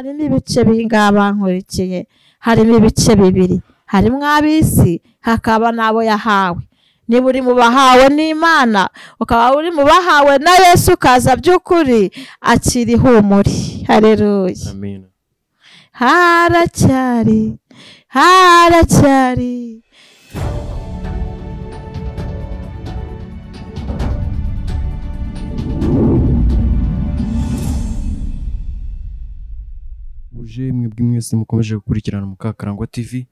harimo ibice bingahe bankurikiye? Harimo ibice bibiri, harimo ab'isi hakaba n'abo yahawe. Niba uri mu bahawe n'Imana ukaba uri mu bahawe na Yesu ukaza by'ukuri, akiri humuri. Haleluya. Amen. haracyari Uje mwebwe mwese mukomeje gukurikirana Mukakarangwa TV,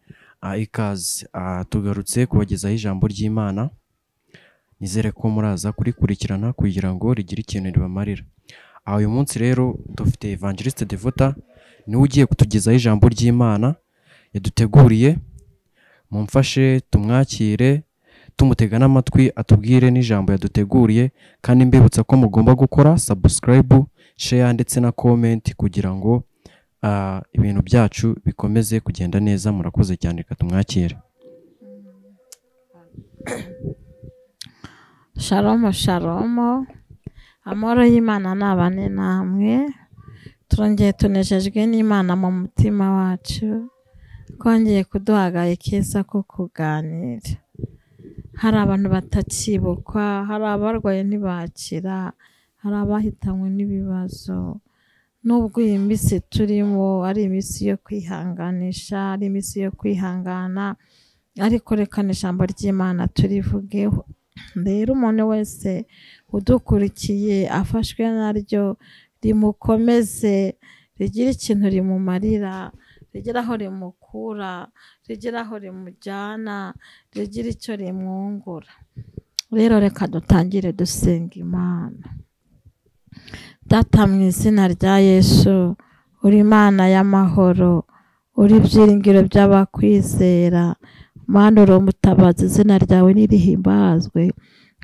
ikaze tugarutse kubagezaho ijambo ry'Imana. Nizere ko muraza kurikurikirana kugira ngo rigire ikintu ribamarira. Uyu munsi rero dufite Evangeliste Devota, niwe ugiye kutugezaho ijambo ry'Imana yaduteguriye. Mumfashe tumwakire, tumutega n'amatwi atubwire n'ijambo yaduteguriye, kandi mbibutsa ko mugomba gukora subscribe, share ndetse na comment kugira ngo ibintu byacu bikomeze kugenda neza. Murakoze cyane, reka tumwakire. Shalom shalom, amahoro y'Imana nabane namwe. Turongeye tunejejwe n'Imana mu mutima wacu, kongeye kuduhagaye keza ko kuganira. Hari abantu batakibukwa, hari abarwaye ntibakira, hari abahitanywe n'ibibazo. Nubwo iyi minsi turimo ari iminsi yo kwihanganisha, ari iminsi yo kwihangana, ariko reka ijambo ry'Imana turivugeho. Rero umuntu wese udukurikiye afashwe naryo, rimukomeze, rigira ikintu rimumarira, rigira aho rimukura, rigira aho rimujyana, rigira icyo rimwungura. Rero reka dutangire dusenga Imana. Data, mu izina rya Yesu, uri Imana y'amahoro, uri ibyiringiro by'abakwizera. Mana uri umutabazi, izina ryawe nirihimbazwe.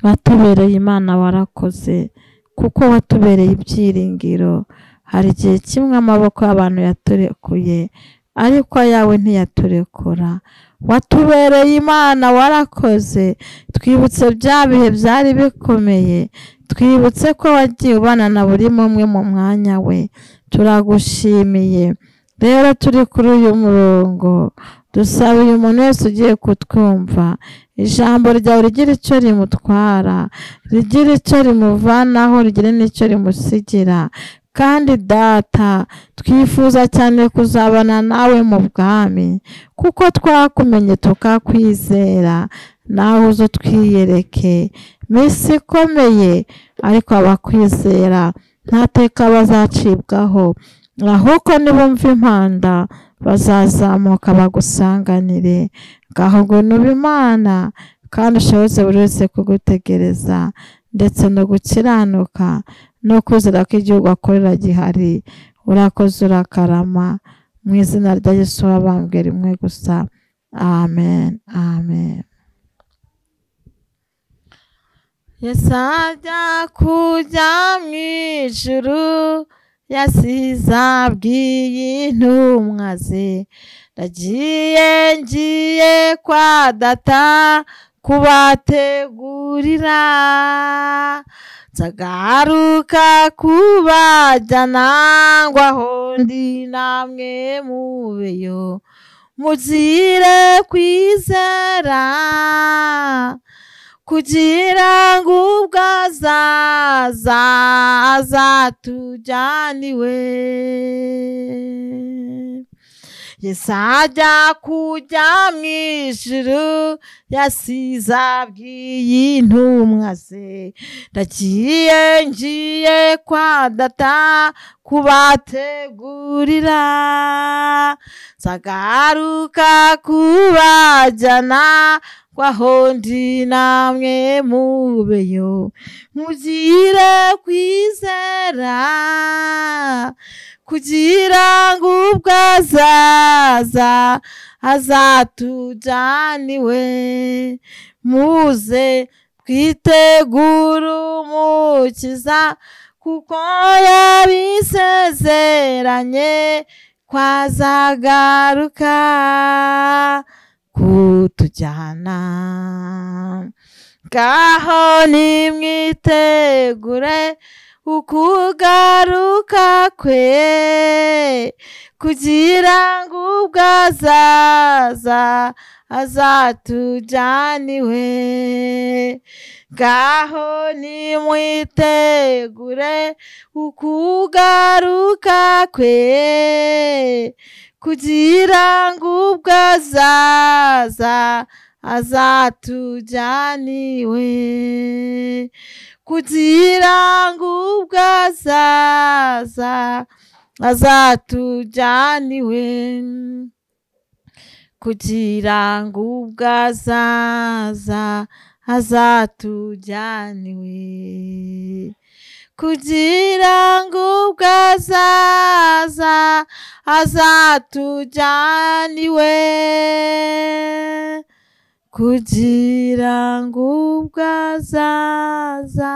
Watubereye Imana, warakoze kuko watubereye ibyiringiro. Hari igihe kimwe amaboko y'abantu yaturekuye, ariko ayawe ntiyaturekura. Watubereye Imana, warakoze. Twibutse bya bihe byari bikomeye, twibutse ko wagiye ubana na buri umwe mu mwanya we. Turagushimiye. Rero turi kuri uyu murongo, dusaba uyu muntu wese ugiye kutwumva, ijambo ryawe rigira icyo rimutwara, rigira icyo rimuvanaho, rigira n'icyo rimusigira. Kandi Data, twifuza cyane kuzabana nawe mu bwami, kuko twakumenye tukakwizera. Nawe uzo twiyereke minsi ikomeye, ariko abakwizera nta teka bazacibwaho, ahubwo nibumva impanda bazazamuka bagusanganire. Ngaho ngo nube Imana, kandi ushoboze buri wese kugutegereza, ndetse no gukiranuka no kuzira ko igihugu akorera gihari. Urakoze, urakarama, mu izina rya Yesu wabambwe rimwe gusa. Amen, amen. Yesu ajya kujya mu ijuru, yasize abwiye intumwa ze, ngiye kwa Data kubategurira, nzagaruka kubajyana ngo aho ndi namwe mubeyo. Muzire kwizera kugira ngo ubwo azaza azatujyana iwe. Yesu ajya kujya mu ijuru, yasize abwiye intumwa ze, ngiye kwa Data kubategurira, nzagaruka kubajyana ngo aho ndi namwe mubeyo. Mugire kwizera kugira ngo ubwo azaza azatujyana iwe. Muze twitegure Umukiza, kuko yabisezeranye ko azagaruka kutujyana. Ngaho nimwitegure, ukugaruka kwe, kugira ngo ubwo azaza azatujyana iwe. Ngaho nimwitegure ukugaruka kwe, kugira ngo ubwo azaza azatujyana iwe. Kugira ngo ubwo azaza azatujyana iwe. Kugira ngo ubwo azaza azatujyana iwe. Kugira ngo ubwo azaza azatujyana iwe. Kugira ngo ubwo azaza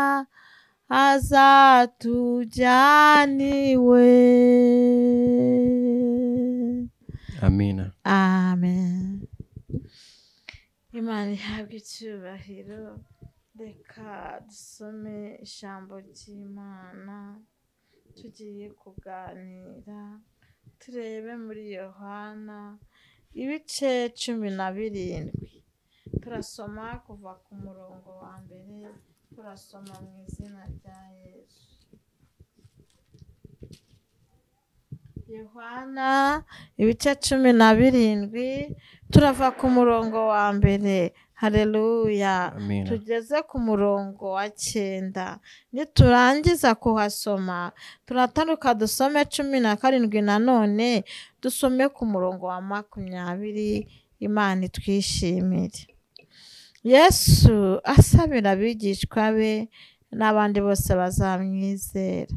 azatujyana iwe. Amina. Amen. Imana ihabwe icyubahiro. Reka dusome ijambo ry'Imana. Tugiye kuganira, turebe muri Yohana ibice 17. Turasoma kuva ku murongo wa mbere, turasoma mu izina rya Yesu. Yohana ibice 17, turava ku murongo wa mbere. Haleluya. Tugeze ku murongo wa 9. Niturangiza kuhasoma turataruka dusome 17 nanone dusome ku murongo wa 20. Imana itwishimire. Yesu asabira abigishwa be n'abandi bose bazamwizera.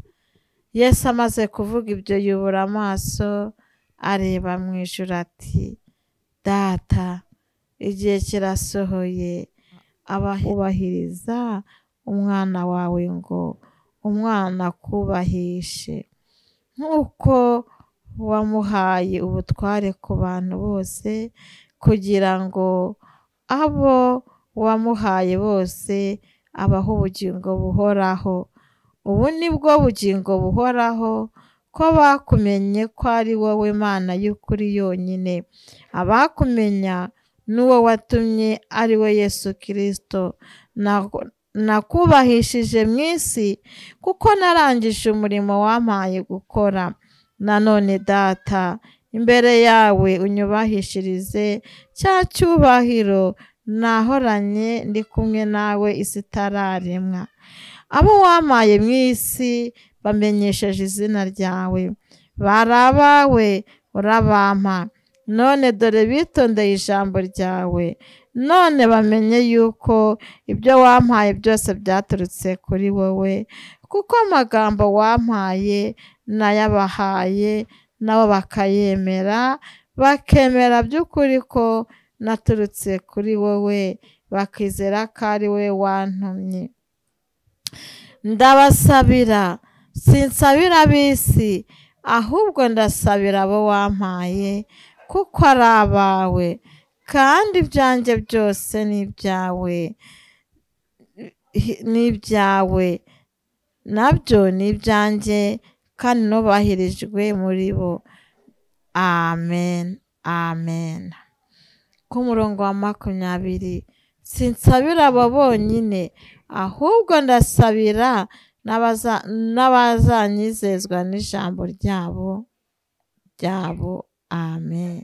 Yesu amaze kuvuga ibyo yubura amaso areba mu ijuru ati, Data, igihe kirasohoye, ubahiriza umwana wawe ngo umwana akubahishe, nk'uko wamuhaye ubutware ku bantu bose, kugira ngo abo wamuhaye bose abahe ubugingo buhoraho. Ubu ni bwo bugingo buhoraho, ko bakumenye ko ari wowe Mana y'ukuri yonyine, abakumenya n'uwo watumye ari we Yesu Kristo. Nakubahishije mu isi kuko narangije umurimo wampaye gukora. Nanone Data, imbere yawe unyubahishirize cya cyubahiro nahoranye ndi kumwe nawe isi itararemwa. Abo wampaye mu isi bamenyesheje izina ryawe, bari abawe urabampa. None dore bitondeye ijambo ryawe, none bamenye yuko ibyo wampaye byose byaturutse kuri wowe, kuko amagambo wampaye nayabahaye, nabo bakayemera, bakemera by'ukuri ko naturutse kuri wowe, bakizera ko ari we wantumye. Ndabasabira, sinsabira ab'isi, ahubwo ndasabira abo wampaye, kuko ari abawe, kandi ibyanjye byose ni ibyawe, nabyo ni ibyanjye, kandi nubahirijwe muri bo. Amen. Amen. Ku murongo wa 20, sinsabira abo bonyine, ahubwo ndasabira n'abazanyizezwa n'ijambo ryabo. Amen.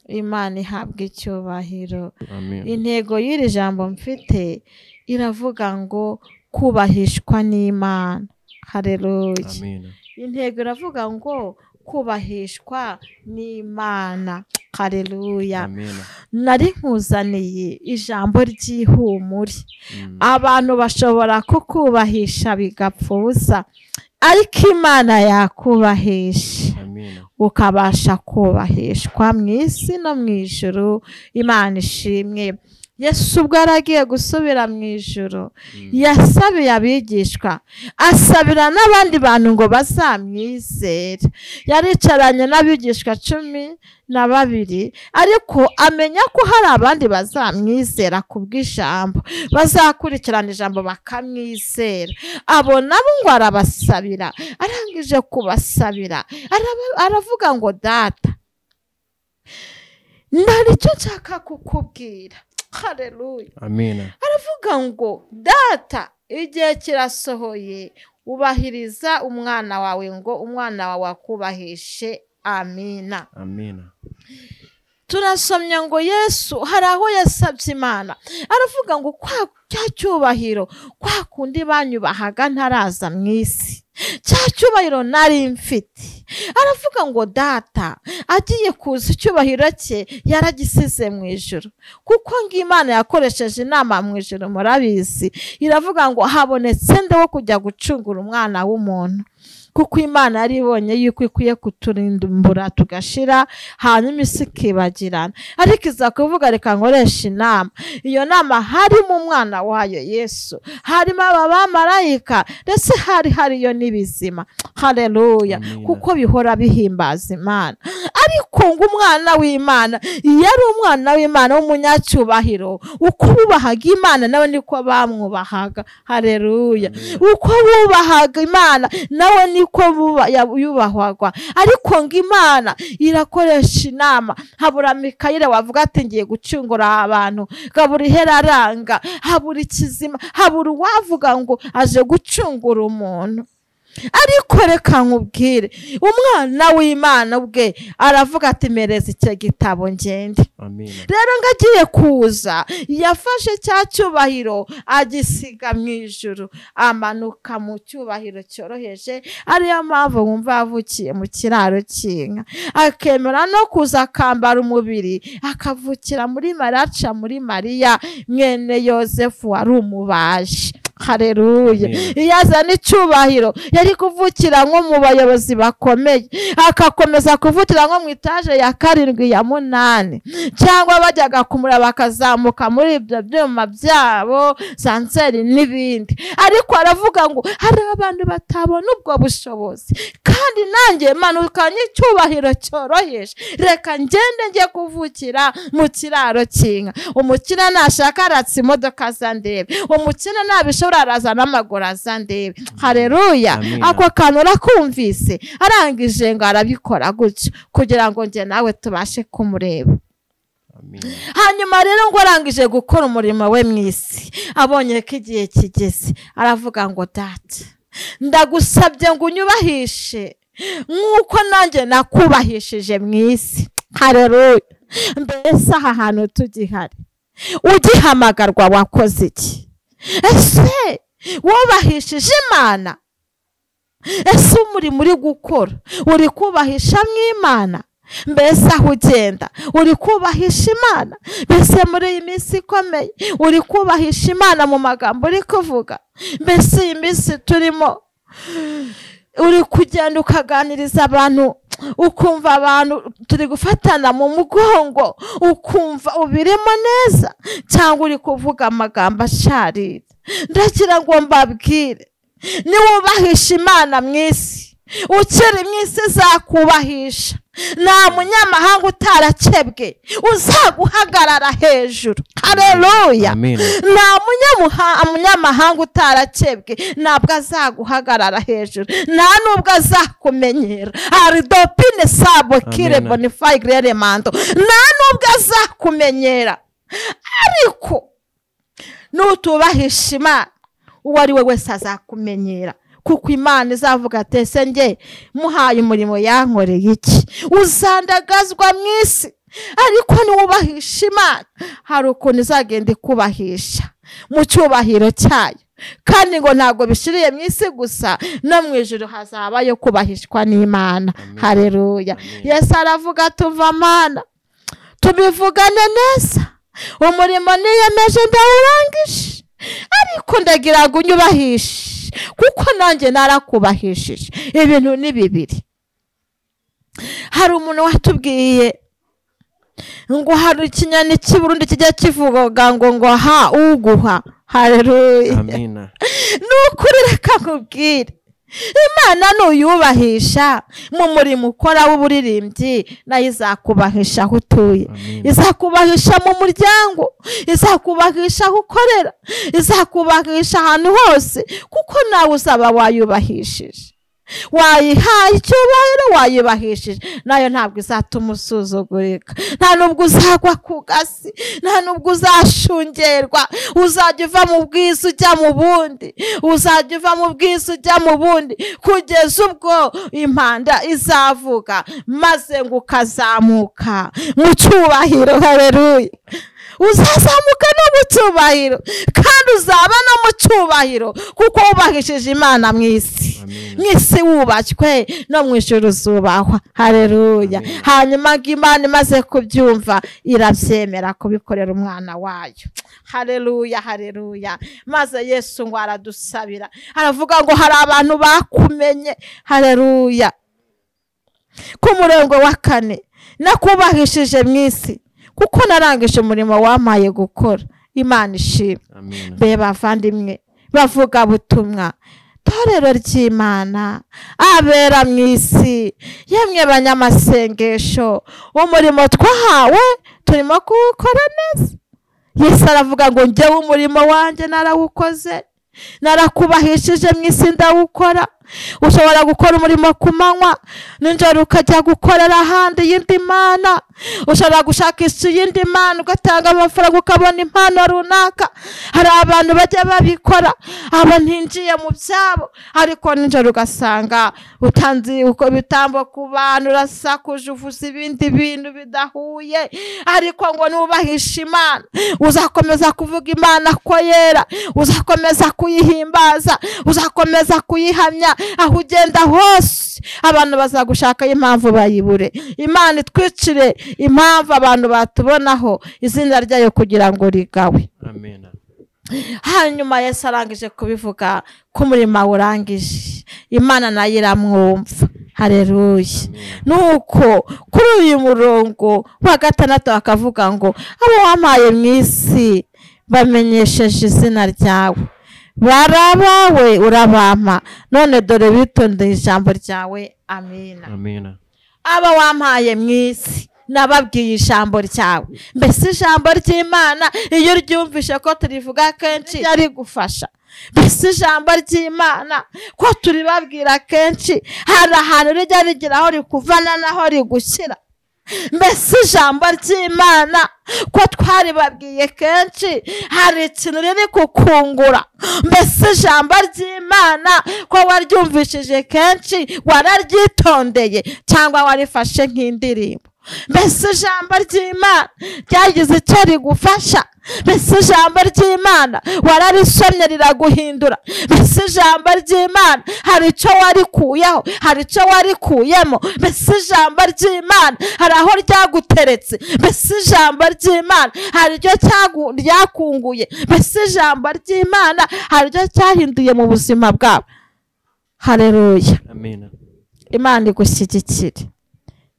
Imana ihabwe icyubahiro. Intego y'iri jambo mfite iravuga ngo kubahishwa n'Imana. Haleluya. Intego iravuga ngo kubahishwa n'Imana. Haleluya. Nari nkuzaniye ijambo ry'ihumure. Abantu bashobora kukubahisha bigapfuza, ariko Imana yakubahisha ukabasha kubahishwa mu isi no mu ijuru. Imana ishimwe. Yesu ubwo yaragiye gusubira mu ijuru yasabiye abigishwa asabira n'abandi bantu ngo bazamwizere. Yaricaranye n'abigishwa 12 ariko amenya ko hari abandi bazamwizera kubw'ijambo, bazakurikirana ijambo bakamwizera. Abo nabo ngo arabasabira, arangije kubasabira aravuga ngo Data, ndari cyo nshaka kukubwira. Haleluya, amina. Aravuga ngo Data, igihe kirasohoye, ubahiriza umwana wawe ngo umwana wawe akubahishe. Amina, amina. Turasomye ngo Yesu hari aho yasabye Imana, aravuga ngo kwa cyubahiro kwa kundi banyubahaga ntaraza mu isi, cya cyubahiro nari mfite. Aravuga ngo Data agiye kuza icyubahiro cye yaragisize mu ijuru, kuko ngo Imana yakoresheje inama mu ijuru, murabizi, iravuga ngo habonetse nde wo kujya gucungura umwana w'umuntu. Kuko Imana yari ibonye yuko ikwiye kuturindura tugashira, hanyuma isi ikibagirana. Ariko iza kuvuga reka nkoresha inama. Iyo nama harimo umwana wayo Yesu, harimo aba bamarayika, ndetse hariyo n'ibizima. Haleluya, kuko bihora bihimbaza Imana. Ariko ngo umwana w'Imana yari umwana w'Imana w'umunyacyubahiro, uko bubahaga Imana nawe niko bamwubahaga. Haleluya, uko bubahaga Imana nawe niko yubahwagwa. Ariko ngo Imana irakoresha inama. Habura Mikayire wavuga ati ngiye gucungura abantu, habura Heraranga, habura Kizima, habura uwavuga ngo aje gucungura umuntu. Ariko reka nkubwire, umwana w'Imana ubwe aravuga ati mereza icyo gitabo ngende. Rero ngo agiye kuza yafashe cya cyubahiro agisiga mu ijuru, amanuka mu cyubahiro cyoroheje. Ariyo mpamvu wumva yavukiye mu kiraro cy'inka, akemera no kuza akambara umubiri, akavukira muri Maraca muri Mariya mwene Yosefu wari umubaji. Haleluya, yazana icyubahiro. Yari kuvukira nko mu bayobozi bakomeye, akakomeza kuvukira nko mu itaje ya 7 ya 8, cyangwa bajyaga kumura bakazamuka muri ibyo byuma byabo sanseri n'ibindi. Ariko aravuga ngo hari abantu batabona ubwo bushobozi, kandi nanjye manukanye icyubahiro cyoroheje, reka ngende njye kuvukira mu kiraro cy'inka. Umukina nashaka aratsa imodoka zandebe, umukina nabishobora araza n'amaguru azandebe. Haleluya, ako kantu rakumvise. Arangije ngo arabikora gutyo kugira ngo nje nawe tubashe kumureba. Hanyuma rero ngo arangije gukora umurimo we mu isi, abonye ko igihe kigeze, aravuga ngo Data, ndagusabye ngo unyubahishe nk'uko nanjye nakubahishije mu isi. Haleluya, mbese aha hantu tugihari ugihamagarwa wakoze iki? Ese wubahishije Imana? Ese umurimo uri gukora uri kubahisha mw'Imana? Mbese aho ugenda uri kubahisha Imana? Mbese muri iyi minsi ikomeye uri kubahisha Imana mu magambo uri kuvuga? Mbese iyi minsi turimo uri kugenda ukaganiriza abantu, ukumva abantu turi gufatana mu mugongo, ukumva ubirimo neza, cyangwa uri kuvuga amagambo asharira? Ndagira ngo mbabwire, niwubahisha Imana mu isi, ukiri mu isi izakubahisha. Nta munyamahanga utarakebwe uzaguhagarara hejuru. Haleluya, nta munyamahanga utarakebwe ntabwo azaguhagarara hejuru, nta nubwo azakumenyera. Aridopine sabo kire bonify grere mando, nta nubwo azakumenyera. Ariko nutubahisha Imana, uwo ari we wese azakumenyera, kuko Imana izavuga ati ese njye muhaye umurimo yankoreye iki? Uzandagazwa mu isi. Ariko niwubahisha Imana, hari ukuntu izagenda ikubahisha mu cyubahiro cyayo. Kandi ngo ntabwo bishiriye mu isi gusa, no mu ijuru hazabayo kubahishwa n'Imana. Haleluya, Yesu aravuga tuva Mana tubivugane neza, umurimo niyemeje ndawurangije, ariko ndagira ngo unyubahishe kuko nanjye narakubahishije. Ibintu ni bibiri. Hari umuntu watubwiye ngo hari ikinyoni cy'Uburundi kijya kivuga ngo ha uguha. Haleluya. Amina. Nukuri reka nkubwire, Imana nuyubahisha mu murimo ukora w'uburirimbyi, nayo izakubahisha aho utuye, izakubahisha mu muryango, izakubahisha aho ukorera, izakubahisha ahantu hose, kuko nawe uzaba wayubahishije, wayihaye icyubahiro, wayubahishije, nayo ntabwo izatuma usuzugurika, nta nubwo uzagwa ku gasi, nta nubwo uzashungerwa. Uzajya uva mu bwiza ujya mu bundi, uzajya uva mu bwiza ujya mu bundi, kugeza ubwo impanda izavuga, maze ngo ukazamuka mu cyubahiro. Haleluya. Uzazamuka no mu cyubahiro, kandi uzaba no mu cyubahiro, kuko wubahishije Imana mu isi. Mu isi wubashywe, no mu ijuru uzubahwa. Haleluya. Hanyuma Imana imaze kubyumva, irabyemera kubikorera umwana wayo. Haleluya, haleluya. Maze Yesu ngo aradusabira, aravuga ngo hari abantu bakumenye. Haleluya. Ku murongo wa 4, nakubahishije mu isi kuko narangije umurimo wampaye gukora. Imana ishimwe. Be bavandimwe bavuga butumwa, torero ry'Imana, abera mu isi, yemwe banyamasengesho, umurimo twahawe turimo kuwukora neza. Yesu aravuga ngo njyewe umurimo wanjye narawukoze, narakubahishije mu isi ndawukora. Ushobora gukora umurimo ku manywa, nijoro ukajya gukorera ahandi y'indi mana. Ushobora gushakisha iyindi mana, ugatanga amafaranga ukabona impano runaka. Hari abantu bajya babikora, aba ntinjiye mu byabo, ariko nijoro ugasanga utanze uko bitambo ku bantu, urasakuje, uvuze ibindi bintu bidahuye. Ariko ngo nubahisha Imana, uzakomeza kuvuga Imana ko yera, uzakomeza kuyihimbaza, uzakomeza kuyihamya. Aho ugenda hose abantu bazagushaka impamvu bayibure. Imana itwicire impamvu abantu batubonaho izina ryayo kugira ngo rigawe. Amen. Hanyuma Yesu arangije kubivuga ko umurimo urangije, Imana nayo iramwumva. Haleluya. Nuko kuri uyu murongo wa 6 akavuga ngo abo wampaye mu isi bamenyesheje izina ryawe, barabawe urabampa, none dore bitondeye ijambo ryawe. Amina. Amina. Aba wampaye mu isi nababwiye ijambo ryawe. Mbese ijambo ry'Imana iyo uryumvishe ko turivuga kenshi yari gufasha. Mbese ijambo ry'Imana ko turibabwira kenshi hari ahantu rijya rigira aho rikuvana naho rigushyira. Mbese ijambo ry'Imana ko twaribabwiye kenshi hari ikintu riri kukungura. Mbese ijambo ry'Imana ko waryumvishije kenshi wararyitondeye cyangwa warifashe nk'indirimbo. Mbese ijambo ry'Imana ryagize icyo rigufasha. Mbese ijambo ry'Imana wararisomye riraguhindura. Mbese ijambo ry'Imana hari icyo warikuyeho, hari icyo warikuyemo. Mbese ijambo ry'Imana hari aho ryaguteretse. Mbese ijambo ry'Imana hari icyo ryakunguye. Mbese ijambo ry'Imana hari icyo cyahinduye mu buzima bwawe. Haleluya. Amen. Imana igushyigikire,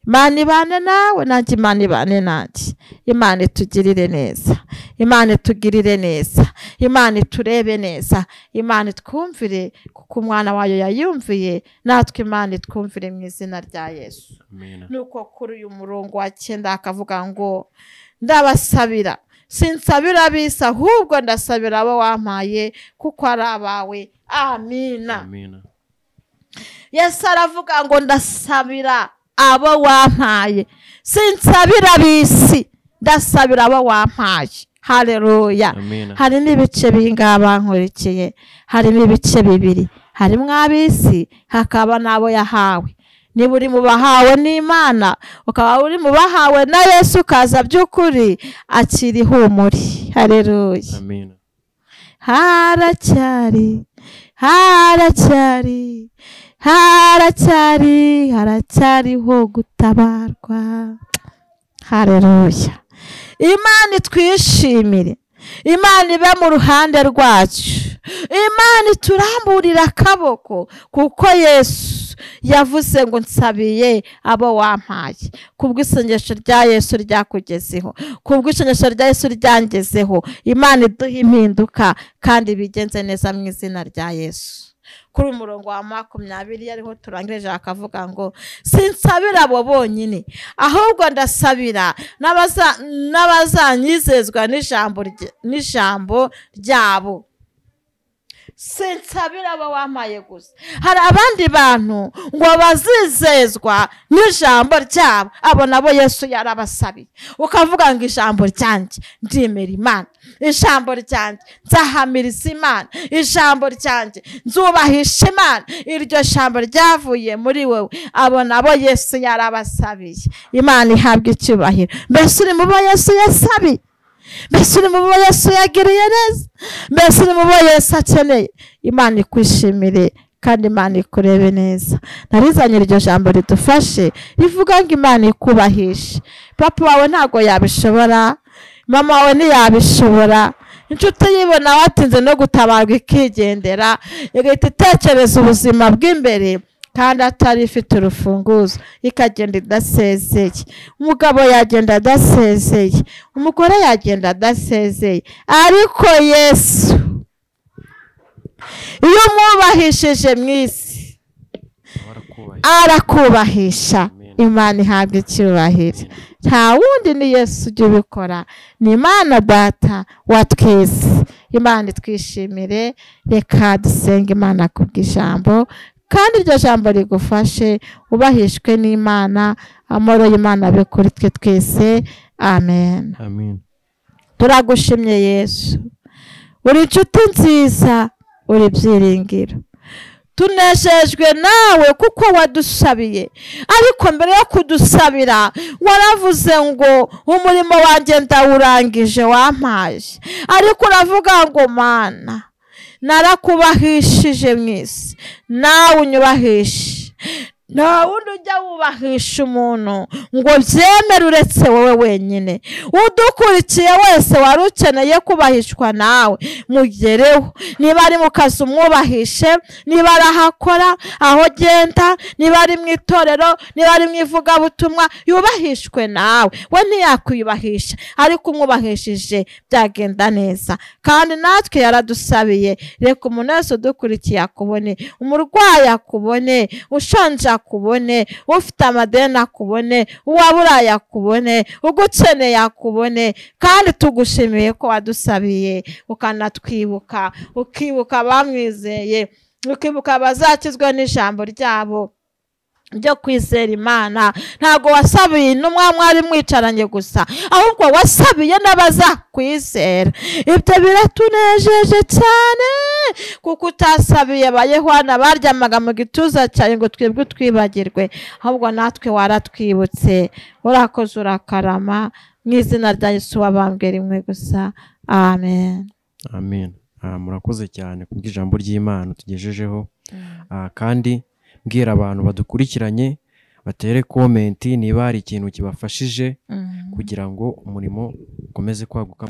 Imana ibane nawe, nanjye Imana ibane nanjye. Imana itugirire neza, Imana itugirire neza, Imana iturebe neza, Imana itwumvire kuko umwana wayo yayumviye, natwe Imana itwumvire mu izina rya Yesu. Amen. Nuko kuri uyu murongo wa 9 akavuga ngo ndabasabira, sinsabira ab'isi ahubwo ndasabira abo wampaye kuko ari abawe. Amina. Amina. Yesu aravuga ngo ndasabira abo wampaye, sinsabira ab'isi, ndasabira abo wampaye. Haleluya. Hari n'ibice bingahe bankurikiye, harimo ibice bibiri, harimo ab'isi hakaba n'abo yahawe. Niba uri mu bahawe n'Imana, ukaba uri mu bahawe na Yesu, kaza by'ukuri akiri humuri. Haleluya. Amina. Haracyari haracyariho gutabarwa. Haleluya. Imana itwishimire, Imana ibe mu ruhande rwacu, Imana ituramburira akaboko, kuko Yesu yavuze ngo nsabiye abo wampaye. Kubw'isengesho rya Yesu ryakugezeho, kubw'isengesho rya Yesu ryangezeho, Imana iduha impinduka kandi bigenze neza mu izina rya Yesu. Kuri umurongo wa 20 ariho turangirije akavuga ngo sinsabira abo bonyine, ahubwo ndasabira n'abazanyizezwa n'ijambo ryabo. Sinsabira abo wampaye gusa, hari abandi bantu ngo bazizezwa n'ijambo ryabo, abo nabo Yesu yarabasabiye. Ukavuga ngo ijambo ryanjye ndimera Imana, ijambo ryanjye nzahamiriza Imana, ijambo ryanjye nzubahisha Imana, iryo jambo ryavuye muri wowe, abo nabo Yesu yarabasabiye. Imana ihabwa icyubahiro. Mbese uri mu bo Yesu yasabiye? Mbese uri mu bo Yesu yagiriye neza? Mbese uri mu bo Yesu akeneye? Imana ikwishimire kandi Imana ikurebe neza. Narizanye iryo jambo ridufashe rivuga ngo Imana ikubahishe. Papa wawe ntago yabishobora, mama wawe ntiyabishobora, inshuti yibona watinze no gutabarwa ikigendera, igahita itekereza ubuzima bw'imbere kandi atari ifite urufunguzo, ikagenda idasezeye. Umugabo yagenda adasezeye, umugore yagenda adasezeye, ariko Yesu iyo mwubahishije mu isi arakubahisha. Imana ihabwa icyubahiro. Nta wundi ni Yesu ujya ubikora, ni Imana Data wa twese. Imana twishimire. Reka dusenge Imana kubw'ijambo kandi iryo jambo rigufashe, ubahishwe n'Imana, amahoro y'Imana abe kuri twe twese. Amen. Amen. Turagushimye Yesu, uri inshuti nziza, uri byiringiro. Tunejejwe nawe kuko wadusabiye, ariko mbere yo kudusabira waravuze ngo umurimo wanjye ndawurangije wampaye, ariko uravuga ngo Mana narakubahishije mu isi, nawe unyubahishe. Nta wundi ujya wubahisha umuntu ngo byemere uretse wowe wenyine. Udukurikiye wese wari ukeneye kubahishwa nawe mugereho. Niba ari mu kazi umwubahishe, niba arahakora, aho genda, niba ari mu itorero, niba ari mu ivugabutumwa, yubahishwe nawe. We ntiyakwiyubahisha, ariko umwubahishije byagenda neza. Kandi natwe yaradusabiye. Reka umuntu wese udukurikiye akubone, umurwayi akubone, ushonje akubone, ufite amadeni akubone, uwaburaye akubone, ugukeneye akubone. Kandi tugushimiye ko wadusabiye ukanatwibuka, ukibuka bamwizeye, ukibuka bazakizwa n'ijambo ryabo ryo kwizera Imana. Ntago wasabiye intumwa mwari mwicaranye gusa, ahubwo wasabiye n'abazakwizera. Ibyo biratunejeje cyane, kuko utasabiye ba Yohana baryamaga mu gituza cyane ngo twebwe twibagirwe, ahubwo natwe waratwibutse. Urakoze, urakarama, mu izina rya Yesu wabambwe rimwe gusa. Amen. Amen. Murakoze cyane kubw'ijambo ry'Imana tugejejeho. Kandi mbwira abantu badukurikiranye batere komenti niba hari ikintu kibafashije kugira ngo umurimo ukomeze kwaguka.